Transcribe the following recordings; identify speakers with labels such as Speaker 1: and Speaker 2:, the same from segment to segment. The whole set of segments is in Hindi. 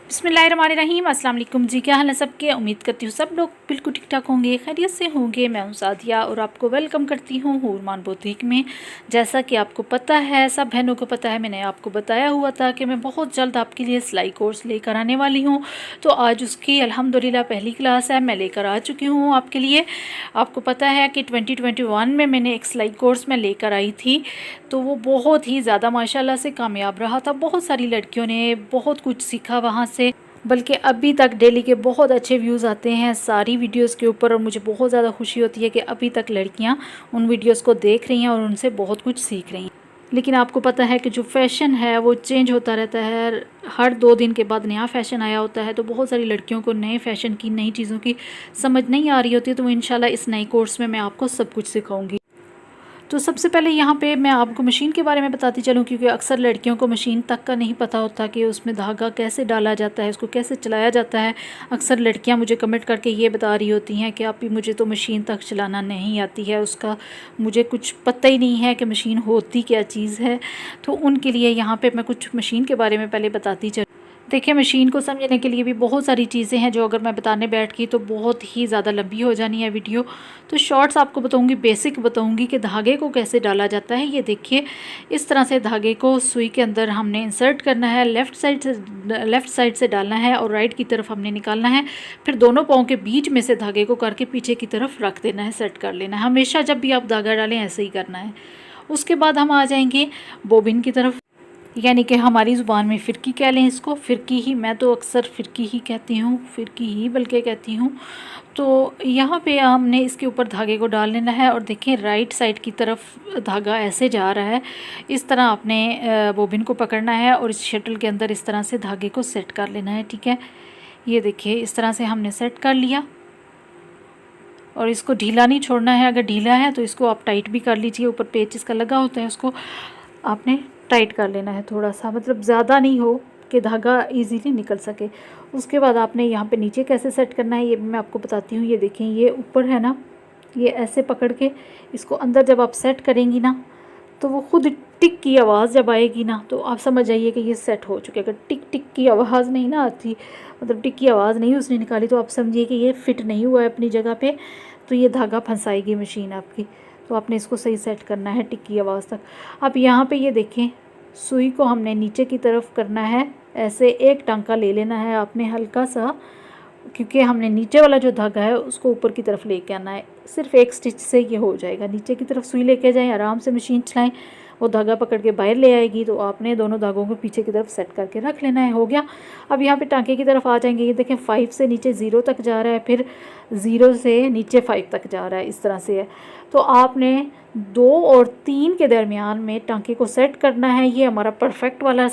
Speaker 1: बिस्मिल्लाहिर्रहमानिर्रहीम। अस्सलाम वालेकुम जी, क्या हाल है सबके। उम्मीद करती हूँ सब लोग बिल्कुल ठीक ठाक होंगे, खैरियत से होंगे। मैं हूँ सादिया और आपको वेलकम करती हूँ हूरमान बुटीक में। जैसा कि आपको पता है, सब बहनों को पता है, मैंने आपको बताया हुआ था कि मैं बहुत जल्द आपके लिए सिलाई कोर्स लेकर आने वाली हूँ। तो आज उसकी अल्हम्दुलिल्लाह पहली क्लास है, मैं लेकर आ चुकी हूँ आपके लिए। आपको पता है कि 2021 में मैंने एक सिलाई कोर्स में लेकर आई थी, तो वो बहुत ही ज़्यादा माशाल्लाह से कामयाब रहा था। बहुत सारी लड़कियों ने बहुत कुछ सीखा वहाँ से, बल्कि अभी तक डेली के बहुत अच्छे व्यूज़ आते हैं सारी वीडियोस के ऊपर, और मुझे बहुत ज़्यादा खुशी होती है कि अभी तक लड़कियाँ उन वीडियोस को देख रही हैं और उनसे बहुत कुछ सीख रही हैं। लेकिन आपको पता है कि जो फ़ैशन है वो चेंज होता रहता है, हर 2 दिन के बाद नया फ़ैशन आया होता है। तो बहुत सारी लड़कियों को नए फ़ैशन की, नई चीज़ों की समझ नहीं आ रही होती है। तो इंशाल्लाह इस नए कोर्स में मैं आपको सब कुछ सिखाऊंगी। तो सबसे पहले यहाँ पे मैं आपको मशीन के बारे में बताती चलूँ, क्योंकि अक्सर लड़कियों को मशीन तक का नहीं पता होता कि उसमें धागा कैसे डाला जाता है, उसको कैसे चलाया जाता है। अक्सर लड़कियाँ मुझे कमेंट करके ये बता रही होती हैं कि आप मुझे तो मशीन तक चलाना नहीं आती है, उसका मुझे कुछ पता ही नहीं है कि मशीन होती क्या चीज़ है। तो उनके लिए यहाँ पर मैं कुछ मशीन के बारे में पहले बताती चलूँ। देखिए, मशीन को समझने के लिए भी बहुत सारी चीज़ें हैं, जो अगर मैं बताने बैठ गई तो बहुत ही ज़्यादा लंबी हो जानी है वीडियो। तो शॉर्ट्स आपको बताऊंगी, बेसिक बताऊंगी कि धागे को कैसे डाला जाता है। ये देखिए, इस तरह से धागे को सुई के अंदर हमने इंसर्ट करना है, लेफ़्ट साइड से डालना है और राइट की तरफ हमने निकालना है। फिर दोनों पाँव के बीच में से धागे को करके पीछे की तरफ रख देना है, सेट कर लेना है। हमेशा जब भी आप धागा डालें ऐसे ही करना है। उसके बाद हम आ जाएंगे बोबिन की तरफ, यानी कि हमारी ज़ुबान में फ़िरकी कह लें इसको, फ़िरकी ही, मैं तो अक्सर फ़िरकी ही कहती हूँ, फ़िरकी ही बल्कि कहती हूँ। तो यहाँ पे हमने इसके ऊपर धागे को डाल लेना है और देखें राइट साइड की तरफ धागा ऐसे जा रहा है। इस तरह आपने बोबिन को पकड़ना है और इस शटल के अंदर इस तरह से धागे को सेट कर लेना है, ठीक है। ये देखिए, इस तरह से हमने सेट कर लिया और इसको ढीला नहीं छोड़ना है। अगर ढीला है तो इसको आप टाइट भी कर लीजिए। ऊपर पेच इसका लगा होता है, उसको आपने टाइट कर लेना है थोड़ा सा, मतलब ज़्यादा नहीं हो कि धागा इजीली निकल सके। उसके बाद आपने यहाँ पे नीचे कैसे सेट करना है ये भी मैं आपको बताती हूँ। ये देखें, ये ऊपर है ना, ये ऐसे पकड़ के इसको अंदर जब आप सेट करेंगी ना, तो वो खुद टिक की आवाज़ जब आएगी ना, तो आप समझ जाइए कि ये सेट हो चुके। अगर टिक टिक की आवाज़ नहीं ना आती, मतलब टिक की आवाज़ नहीं उसने निकाली, तो आप समझिए कि ये फिट नहीं हुआ है अपनी जगह पे, तो ये धागा फंसाएगी मशीन आपकी। तो आपने इसको सही सेट करना है टिक की आवाज़ तक। अब यहाँ पे ये देखें, सुई को हमने नीचे की तरफ करना है, ऐसे एक टांका ले लेना है आपने हल्का सा, क्योंकि हमने नीचे वाला जो धागा है उसको ऊपर की तरफ लेके आना है। सिर्फ एक स्टिच से ये हो जाएगा। नीचे की तरफ सुई लेके जाएं, आराम से मशीन चलाएं, वो धागा पकड़ के बाहर ले आएगी। तो आपने दोनों धागों को पीछे की तरफ सेट करके रख लेना है, हो गया। अब यहाँ पे टांके की तरफ आ जाएंगे। ये देखें, 5 से नीचे 0 तक जा रहा है, फिर 0 से नीचे 5 तक जा रहा है, इस तरह से है। तो आपने 2 और 3 के दरमियान में टांके को सेट करना है। ये हमारा परफेक्ट वाला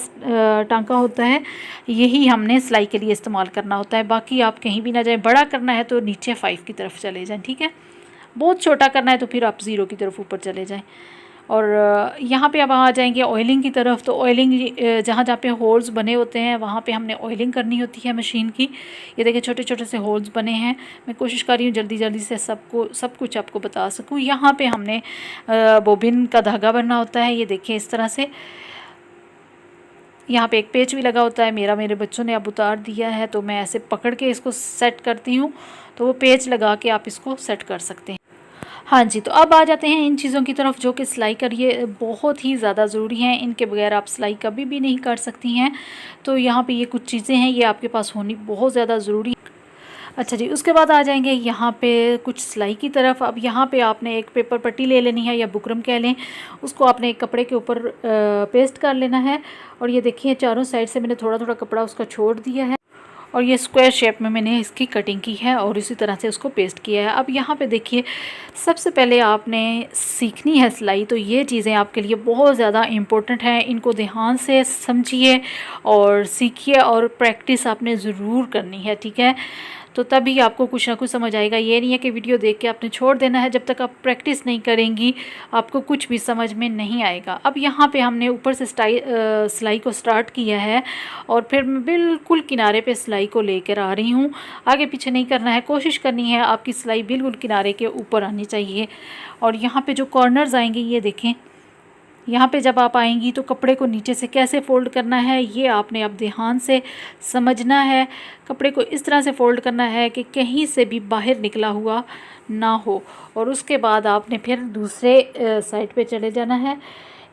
Speaker 1: टांका होता है, यही हमने सिलाई के लिए इस्तेमाल करना होता है। बाकी आप कहीं भी ना जाए, बड़ा करना है तो नीचे 5 की तरफ चले जाएं, ठीक है। बहुत छोटा करना है तो फिर आप 0 की तरफ ऊपर चले जाएं। और यहाँ पे अब आ जाएंगे ऑयलिंग की तरफ। तो ऑयलिंग जहाँ जहाँ पे होल्स बने होते हैं वहाँ पे हमने ऑयलिंग करनी होती है मशीन की। ये देखिए, छोटे छोटे से होल्स बने हैं। मैं कोशिश कर रही हूँ जल्दी जल्दी से सब कुछ आपको बता सकूँ। यहाँ पे हमने बोबिन का धागा बनना होता है। ये देखिए, इस तरह से यहाँ पे एक पेच भी लगा होता है। मेरे बच्चों ने अब उतार दिया है, तो मैं ऐसे पकड़ के इसको सेट करती हूँ, तो वो पेच लगा के आप इसको सेट कर सकते हैं। हाँ जी, तो अब आ जाते हैं इन चीज़ों की तरफ जो कि सिलाई करिए बहुत ही ज़्यादा ज़रूरी हैं। इनके बगैर आप सिलाई कभी भी नहीं कर सकती हैं। तो यहाँ पे ये कुछ चीज़ें हैं, ये आपके पास होनी बहुत ज़्यादा ज़रूरी है। अच्छा जी, उसके बाद आ जाएंगे यहाँ पे कुछ सिलाई की तरफ। अब यहाँ पे आपने एक पेपर पट्टी ले लेनी है, या बुकरम कह लें, उसको आपने एक कपड़े के ऊपर पेस्ट कर लेना है। और ये देखिए, चारों साइड से मैंने थोड़ा थोड़ा कपड़ा उसका छोड़ दिया है, और ये स्क्वायर शेप में मैंने इसकी कटिंग की है और इसी तरह से उसको पेस्ट किया है। अब यहाँ पे देखिए, सबसे पहले आपने सीखनी है सिलाई, तो ये चीज़ें आपके लिए बहुत ज़्यादा इम्पोर्टेंट हैं। इनको ध्यान से समझिए और सीखिए, और प्रैक्टिस आपने ज़रूर करनी है, ठीक है। तो तभी आपको कुछ ना कुछ समझ आएगा। ये नहीं है कि वीडियो देख के आपने छोड़ देना है। जब तक आप प्रैक्टिस नहीं करेंगी आपको कुछ भी समझ में नहीं आएगा। अब यहाँ पे हमने ऊपर से सिलाई को स्टार्ट किया है, और फिर मैं बिल्कुल किनारे पे सिलाई को लेकर आ रही हूँ। आगे पीछे नहीं करना है, कोशिश करनी है आपकी सिलाई बिल्कुल किनारे के ऊपर आनी चाहिए। और यहाँ पे जो कॉर्नर्स आएंगे, ये देखें, यहाँ पे जब आप आएंगी तो कपड़े को नीचे से कैसे फ़ोल्ड करना है ये आपने अब ध्यान से समझना है। कपड़े को इस तरह से फ़ोल्ड करना है कि कहीं से भी बाहर निकला हुआ ना हो, और उसके बाद आपने फिर दूसरे साइड पे चले जाना है।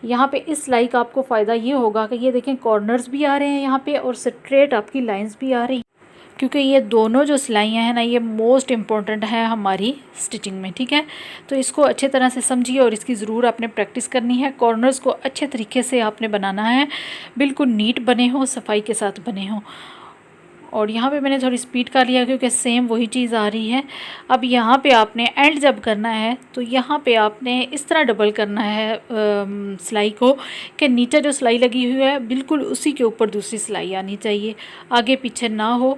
Speaker 1: यहाँ पे इस सिलाई का आपको फ़ायदा ये होगा कि ये देखें कॉर्नर्स भी आ रहे हैं यहाँ पे और स्ट्रेट आपकी लाइंस भी आ रही हैं, क्योंकि ये दोनों जो सिलाइयाँ हैं ना ये मोस्ट इम्पॉर्टेंट है हमारी स्टिचिंग में। ठीक है, तो इसको अच्छे तरह से समझिए और इसकी ज़रूर आपने प्रैक्टिस करनी है। कॉर्नर्स को अच्छे तरीके से आपने बनाना है, बिल्कुल नीट बने हो, सफाई के साथ बने हो। और यहाँ पे मैंने थोड़ी स्पीड कर लिया क्योंकि सेम वही चीज़ आ रही है। अब यहाँ पे आपने एंड जब करना है तो यहाँ पे आपने इस तरह डबल करना है सिलाई को कि नीचे जो सिलाई लगी हुई है बिल्कुल उसी के ऊपर दूसरी सिलाई आनी चाहिए, आगे पीछे ना हो,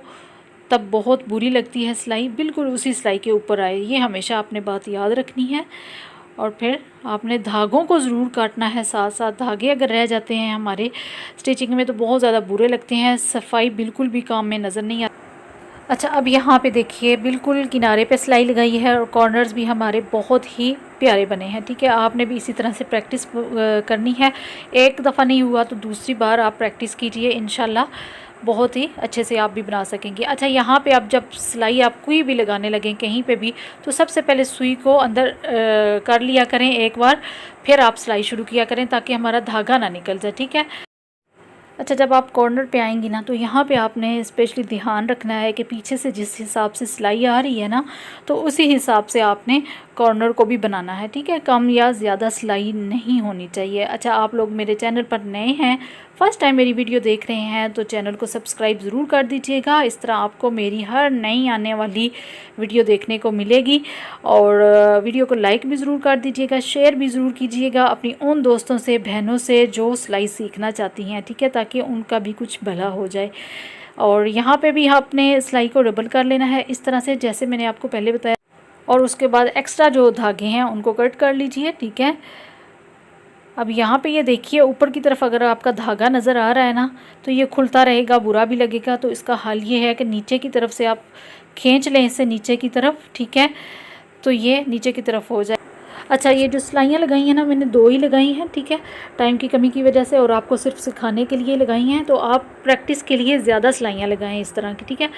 Speaker 1: तब बहुत बुरी लगती है सिलाई। बिल्कुल उसी सिलाई के ऊपर आए, ये हमेशा आपने बात याद रखनी है। और फिर आपने धागों को ज़रूर काटना है साथ साथ। धागे अगर रह जाते हैं हमारे स्टिचिंग में तो बहुत ज़्यादा बुरे लगते हैं, सफाई बिल्कुल भी काम में नज़र नहीं आती। अच्छा, अब यहाँ पे देखिए बिल्कुल किनारे पे सिलाई लगाई है और कॉर्नर्स भी हमारे बहुत ही प्यारे बने हैं। ठीक है, आपने भी इसी तरह से प्रैक्टिस करनी है। एक दफ़ा नहीं हुआ तो दूसरी बार आप प्रैक्टिस कीजिए, इंशाल्लाह बहुत ही अच्छे से आप भी बना सकेंगे। अच्छा, यहाँ पे आप जब सिलाई आप कोई भी लगाने लगें कहीं पे भी तो सबसे पहले सुई को अंदर कर लिया करें एक बार, फिर आप सिलाई शुरू किया करें ताकि हमारा धागा ना निकल जाए। ठीक है। अच्छा, जब आप कॉर्नर पे आएंगी ना तो यहाँ पे आपने स्पेशली ध्यान रखना है कि पीछे से जिस हिसाब से सिलाई आ रही है ना तो उसी हिसाब से आपने कॉर्नर को भी बनाना है। ठीक है, कम या ज़्यादा सिलाई नहीं होनी चाहिए। अच्छा, आप लोग मेरे चैनल पर नए हैं, फर्स्ट टाइम मेरी वीडियो देख रहे हैं तो चैनल को सब्सक्राइब ज़रूर कर दीजिएगा। इस तरह आपको मेरी हर नई आने वाली वीडियो देखने को मिलेगी। और वीडियो को लाइक भी ज़रूर कर दीजिएगा, शेयर भी ज़रूर कीजिएगा अपनी उन दोस्तों से, बहनों से जो सिलाई सीखना चाहती हैं। ठीक है, ताकि उनका भी कुछ भला हो जाए। और यहाँ पे भी आपने सिलाई को डबल कर लेना है इस तरह से जैसे मैंने आपको पहले बताया, और उसके बाद एक्स्ट्रा जो धागे हैं उनको कट कर लीजिए। ठीक है, अब यहाँ पे ये देखिए ऊपर की तरफ अगर आपका धागा नज़र आ रहा है ना तो ये खुलता रहेगा, बुरा भी लगेगा। तो इसका हल ये है कि नीचे की तरफ से आप खींच लें इसे नीचे की तरफ। ठीक है, तो ये नीचे की तरफ हो जाए। अच्छा, ये जो सिलाइयाँ लगाई हैं ना मैंने 2 ही लगाई हैं। ठीक है, टाइम की कमी की वजह से, और आपको सिर्फ सिखाने के लिए लगाई हैं। तो आप प्रैक्टिस के लिए ज़्यादा सिलाइयाँ लगाएं इस तरह की। ठीक है,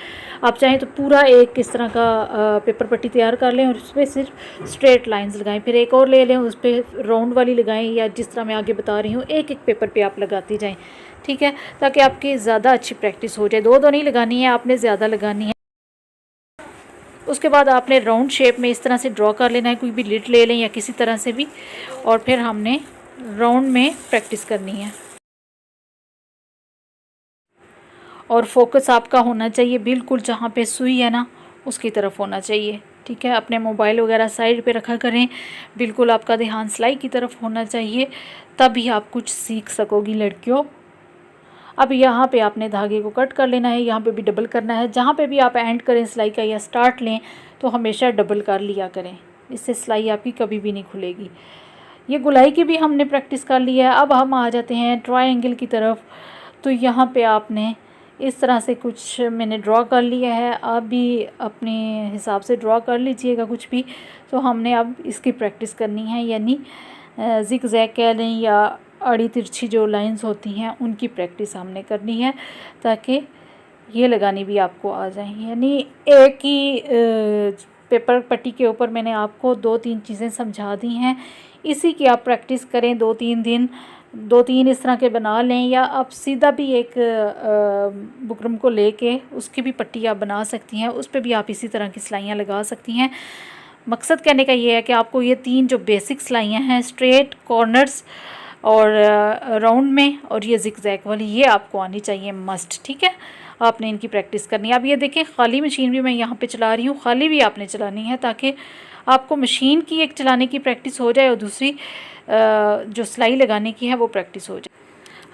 Speaker 1: आप चाहें तो पूरा एक इस तरह का पेपर पट्टी तैयार कर लें और उस पर सिर्फ स्ट्रेट लाइंस लगाएं, फिर एक और ले लें उस पर राउंड वाली लगाएं, या जिस तरह मैं आगे बता रही हूँ एक एक पेपर पर आप लगाती जाएँ। ठीक है, ताकि आपकी ज़्यादा अच्छी प्रैक्टिस हो जाए। 2 नहीं लगानी है आपने, ज़्यादा लगानी है। उसके बाद आपने राउंड शेप में इस तरह से ड्रॉ कर लेना है, कोई भी लिड ले लें या किसी तरह से भी, और फिर हमने राउंड में प्रैक्टिस करनी है। और फोकस आपका होना चाहिए बिल्कुल जहाँ पे सुई है ना उसकी तरफ होना चाहिए। ठीक है, अपने मोबाइल वगैरह साइड पे रखा करें, बिल्कुल आपका ध्यान सिलाई की तरफ होना चाहिए, तभी आप कुछ सीख सकोगी लड़कियों। अब यहाँ पे आपने धागे को कट कर लेना है, यहाँ पे भी डबल करना है। जहाँ पे भी आप एंड करें सिलाई का या स्टार्ट लें तो हमेशा डबल कर लिया करें, इससे सिलाई आपकी कभी भी नहीं खुलेगी। ये गुलाई की भी हमने प्रैक्टिस कर ली है। अब हम आ जाते हैं ट्रायंगल की तरफ। तो यहाँ पे आपने इस तरह से कुछ मैंने ड्रॉ कर लिया है, आप भी अपने हिसाब से ड्रॉ कर लीजिएगा कुछ भी। तो हमने अब इसकी प्रैक्टिस करनी है, यानी जिग जैग कह लें या आड़ी तिरछी जो लाइंस होती हैं उनकी प्रैक्टिस हमने करनी है, ताकि ये लगानी भी आपको आ जाए। यानी एक ही पेपर पट्टी के ऊपर मैंने आपको 2-3 चीज़ें समझा दी हैं, इसी की आप प्रैक्टिस करें 2-3 दिन, 2-3 इस तरह के बना लें, या आप सीधा भी एक बुकरम को लेके उसकी भी पट्टी आप बना सकती हैं, उस पर भी आप इसी तरह की सिलाइयाँ लगा सकती हैं। मकसद कहने का ये है कि आपको ये 3 जो बेसिक सिलाइयाँ हैं, स्ट्रेट, कॉर्नर्स और राउंड में, और ये जिग-जैग वाली, ये आपको आनी चाहिए मस्ट। ठीक है, आपने इनकी प्रैक्टिस करनी है। अब ये देखें खाली मशीन भी मैं यहाँ पे चला रही हूँ, खाली भी आपने चलानी है ताकि आपको मशीन की एक चलाने की प्रैक्टिस हो जाए और दूसरी जो सिलाई लगाने की है वो प्रैक्टिस हो जाए।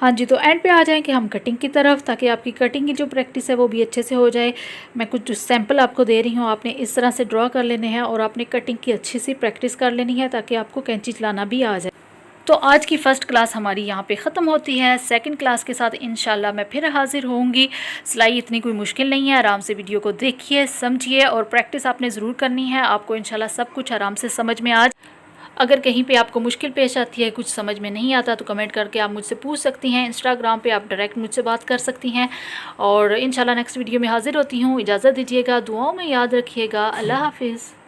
Speaker 1: हाँ जी, तो एंड पे आ जाएं कि हम कटिंग की तरफ, ताकि आपकी कटिंग की जो प्रैक्टिस है वो भी अच्छे से हो जाए। मैं कुछ सैंपल आपको दे रही हूँ, आपने इस तरह से ड्रॉ कर लेने हैं और आपने कटिंग की अच्छी सी प्रैक्टिस कर लेनी है ताकि आपको कैंची चलाना भी आ जाए। तो आज की फ़र्स्ट क्लास हमारी यहाँ पे ख़त्म होती है। सेकंड क्लास के साथ इंशाल्लाह मैं फिर हाज़िर होंगी। सिलाई इतनी कोई मुश्किल नहीं है, आराम से वीडियो को देखिए, समझिए और प्रैक्टिस आपने ज़रूर करनी है, आपको इंशाल्लाह सब कुछ आराम से समझ में अगर कहीं पे आपको मुश्किल पेश आती है, कुछ समझ में नहीं आता, तो कमेंट करके आप मुझसे पूछ सकती हैं। इंस्टाग्राम पे आप डायरेक्ट मुझसे बात कर सकती हैं। और इंशाल्लाह नेक्स्ट वीडियो में हाज़िर होती हूँ। इजाज़त दीजिएगा, दुआओं में याद रखिएगा। अल्लाह हाफिज़।